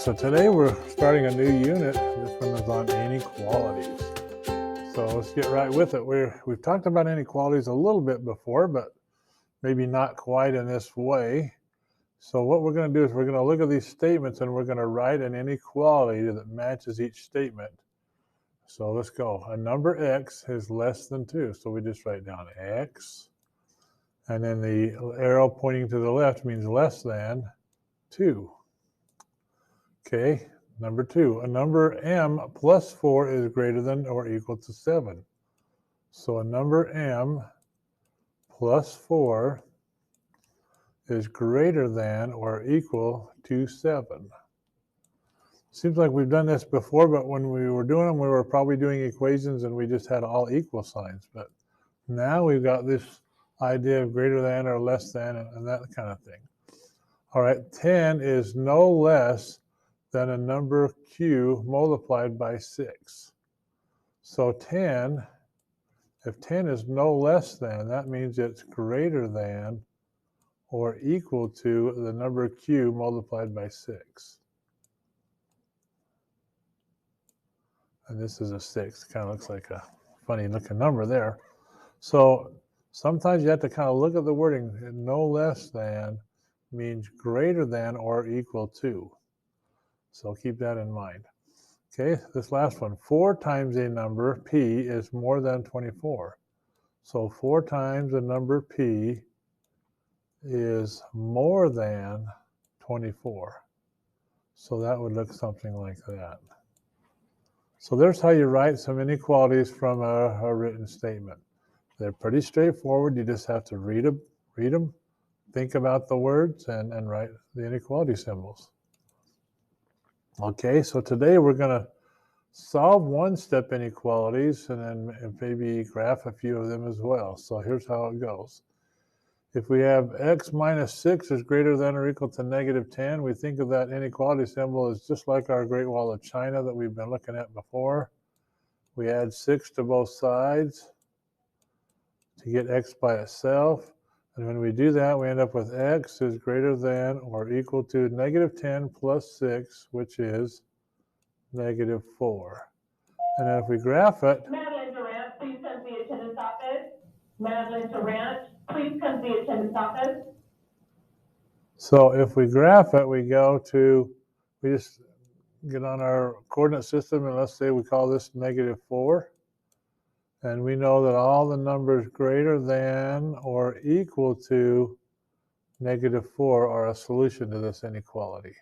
so today we're starting a new unit. This one is on inequalities. So let's get right with it. We've talked about inequalities a little bit before, but maybe not quite in this way. So what we're going to do is we're going to look at these statements and we're going to write an inequality that matches each statement. So let's go. A number x is less than 2. So we just write down x. And then the arrow pointing to the left means less than 2. Okay, number 2. A number m plus 4 is greater than or equal to 7. So a number m plus 4 is greater than or equal to 7. Seems like we've done this before, but when we were doing them, we were probably doing equations and we just had all equal signs. But now we've got this idea of greater than or less than and that kind of thing. All right, 10 is no less than a number q multiplied by 6. So 10, if 10 is no less than, that means it's greater than or equal to the number q multiplied by 6. And this is a 6. Kind of looks like a funny looking number there. So sometimes you have to kind of look at the wording. No less than means greater than or equal to. So keep that in mind. Okay, this last one. 4 times a number p is more than 24. So 4 times a number p is more than 24. So that would look something like that. So there's how you write some inequalities from a written statement. They're pretty straightforward. You just have to read them, think about the words, and write the inequality symbols. Okay, so today we're going to solve one-step inequalities and then maybe graph a few of them as well. So here's how it goes. If we have x minus 6 is greater than or equal to negative 10, we think of that inequality symbol as just like our Great Wall of China that we've been looking at before. We add 6 to both sides to get x by itself. And when we do that, we end up with x is greater than or equal to negative 10 plus 6, which is negative 4. And then if we graph it... Madeline Durant, please come to the attendance office. Madeline Durant, please come to the attendance office. So if we graph it, we just get on our coordinate system, and let's say we call this negative 4. And we know that all the numbers greater than or equal to negative 4 are a solution to this inequality.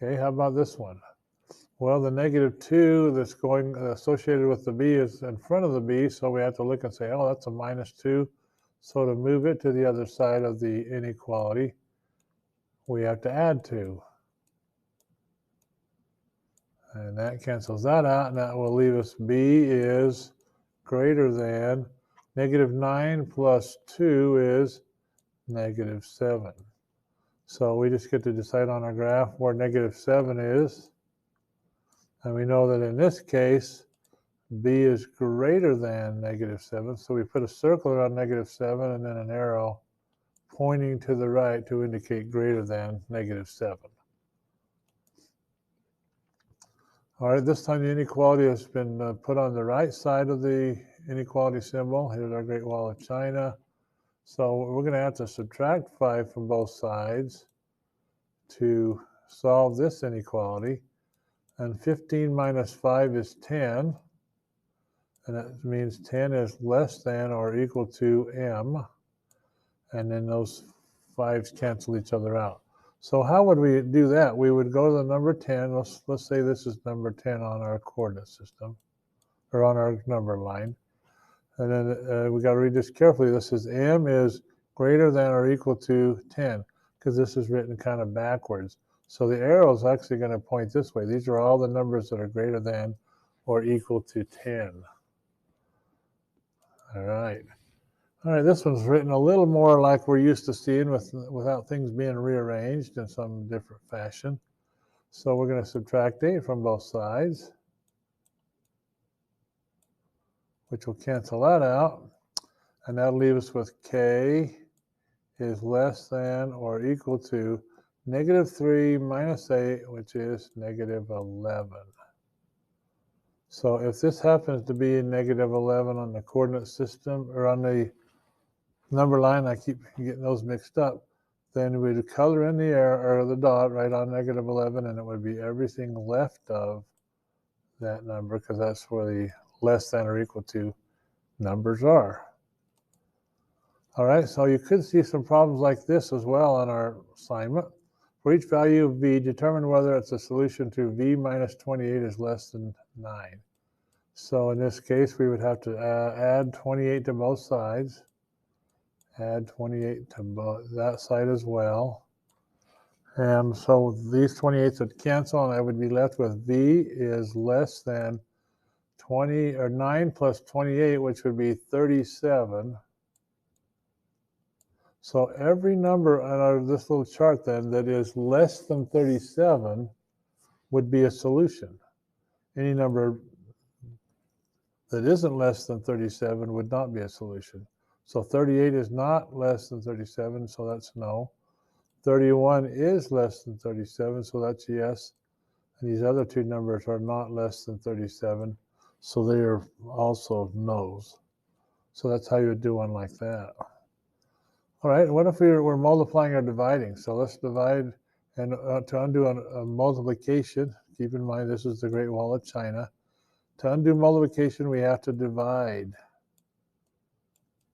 Okay, how about this one? Well, the negative 2 that's going associated with the b is in front of the b, so we have to look and say, oh, that's a minus 2. So to move it to the other side of the inequality, we have to add 2. And that cancels that out, and that will leave us b is greater than negative 9 plus 2 is negative 7. So we just get to decide on our graph where negative 7 is. And we know that in this case, b is greater than negative 7. So we put a circle around negative 7 and then an arrow pointing to the right to indicate greater than negative 7. All right, this time the inequality has been put on the right side of the inequality symbol. Here's our Great Wall of China. So we're going to have to subtract 5 from both sides to solve this inequality. And 15 minus 5 is 10. And that means 10 is less than or equal to m. And then those 5s cancel each other out. So how would we do that? We would go to the number 10. Let's say this is number 10 on our coordinate system, or on our number line. And then we got to read this carefully. This is m is greater than or equal to 10, because this is written kind of backwards. So the arrow is actually going to point this way. These are all the numbers that are greater than or equal to 10. All right. All right, this one's written a little more like we're used to seeing without things being rearranged in some different fashion. So we're going to subtract 8 from both sides, which will cancel that out. And that'll leave us with k is less than or equal to negative 3 minus 8, which is negative 11. So if this happens to be negative 11 on the coordinate system, or on the number line, I keep getting those mixed up, then we'd color in the arrow, or the dot, right on negative 11, and it would be everything left of that number, because that's where the less than or equal to numbers are. All right, so you could see some problems like this as well on our assignment. For each value of v, determine whether it's a solution to v minus 28 is less than 9. So in this case, we would have to add 28 to both sides. Add 28 to that side as well. And so these 28s would cancel, and I would be left with v is less than 20, or 9 plus 28, which would be 37. So every number on this little chart then that is less than 37 would be a solution. Any number that isn't less than 37 would not be a solution. So 38 is not less than 37, so that's no. 31 is less than 37, so that's yes. And these other two numbers are not less than 37, so they are also no's. So that's how you would do one like that. All right, what if we're multiplying or dividing? So let's divide, and to undo a multiplication, keep in mind this is the Great Wall of China. To undo multiplication, we have to divide.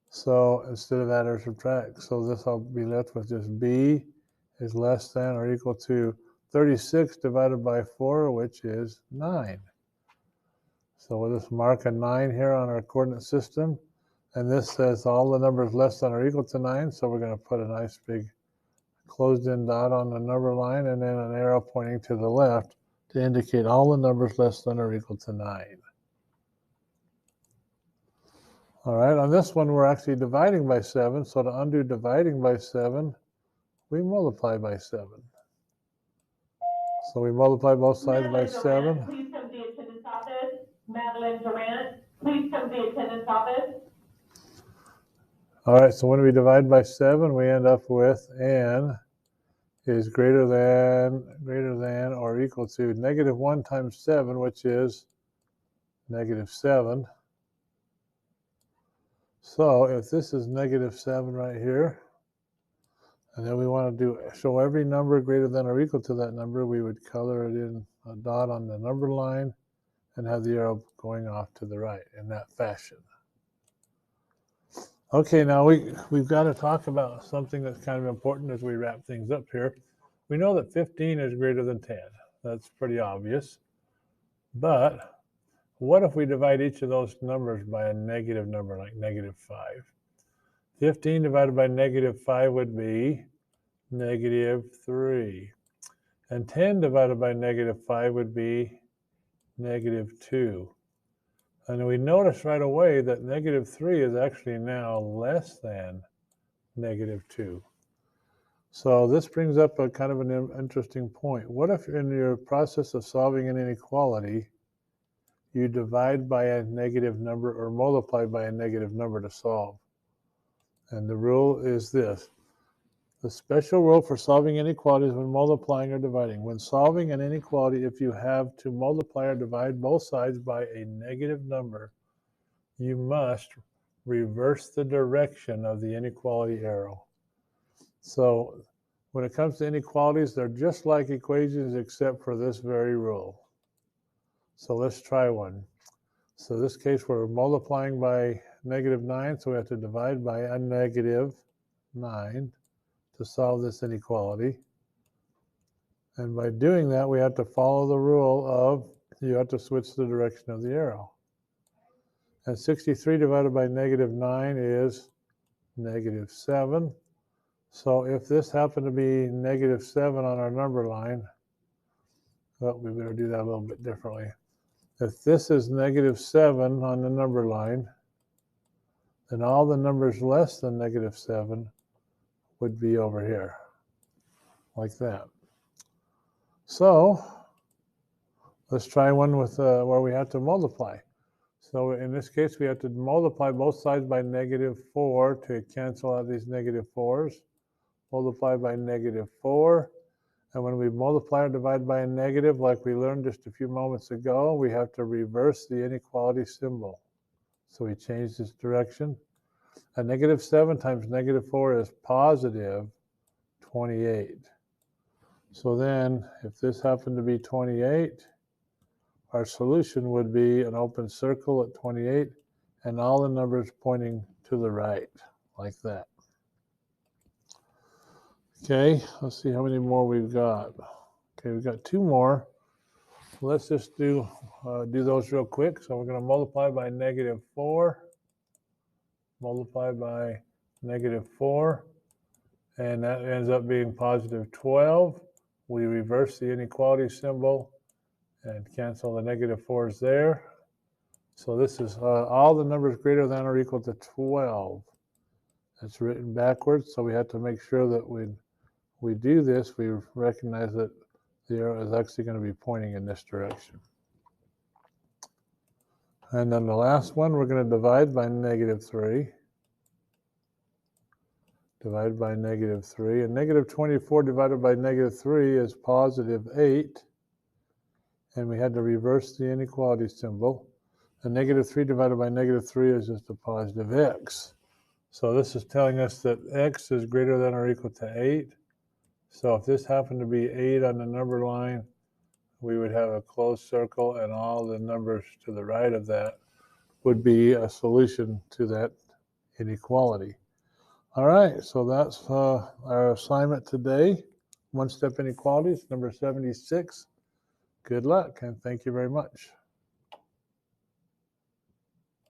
So instead of add or subtract, so this I'll be left with just b is less than or equal to 36 divided by 4, which is 9. So we'll just mark a 9 here on our coordinate system. And this says all the numbers less than or equal to 9, so we're going to put a nice big closed-in dot on the number line, and then an arrow pointing to the left to indicate all the numbers less than or equal to 9. All right, on this one, we're actually dividing by 7, so to undo dividing by 7, we multiply by 7. So we multiply both sides by 7. Please come to the attendance office. Madeline Durant, please come to the attendance office. All right, so when we divide by 7, we end up with n is greater than or equal to negative 1 times 7, which is negative 7. So if this is negative 7 right here, and then we want to show every number greater than or equal to that number, we would color it in a dot on the number line and have the arrow going off to the right in that fashion. Okay, now we've got to talk about something that's kind of important as we wrap things up here. We know that 15 is greater than 10. That's pretty obvious. But what if we divide each of those numbers by a negative number, like negative 5? 15 divided by negative 5 would be negative 3. And 10 divided by negative 5 would be negative 2. And we notice right away that negative 3 is actually now less than negative 2. So this brings up a kind of an interesting point. What if in your process of solving an inequality, you divide by a negative number or multiply by a negative number to solve? And the rule is this. The special rule for solving inequalities when multiplying or dividing. When solving an inequality, if you have to multiply or divide both sides by a negative number, you must reverse the direction of the inequality arrow. So when it comes to inequalities, they're just like equations except for this very rule. So let's try one. So in this case, we're multiplying by negative 9, so we have to divide by a negative 9 to solve this inequality. And by doing that, we have to follow the rule of you have to switch the direction of the arrow. And 63 divided by negative 9 is negative 7. So if this happened to be negative 7 on our number line, well, we better do that a little bit differently. If this is negative 7 on the number line, then all the numbers less than negative 7 would be over here, like that. So let's try one with where we have to multiply. So in this case, we have to multiply both sides by negative 4 to cancel out these negative 4s. Multiply by negative 4, And when we multiply or divide by a negative, like we learned just a few moments ago, we have to reverse the inequality symbol. So we change this direction. A negative 7 times negative 4 is positive 28. So then, if this happened to be 28, our solution would be an open circle at 28 and all the numbers pointing to the right, like that. Okay, let's see how many more we've got. Okay, we've got 2 more. Let's just do those real quick. So we're going to multiply by negative 4, multiply by negative 4, and that ends up being positive 12. We reverse the inequality symbol and cancel the negative 4s there. So this is all the numbers greater than or equal to 12. It's written backwards, so we have to make sure that when we do this, we recognize that the arrow is actually going to be pointing in this direction. And then the last one, we're going to divide by negative 3. Divide by negative 3. And negative 24 divided by negative 3 is positive 8. And we had to reverse the inequality symbol. And negative 3 divided by negative 3 is just a positive x. So this is telling us that x is greater than or equal to 8. So if this happened to be 8 on the number line, we would have a closed circle, and all the numbers to the right of that would be a solution to that inequality. All right, so that's our assignment today. One-step inequalities, number 76. Good luck, and thank you very much.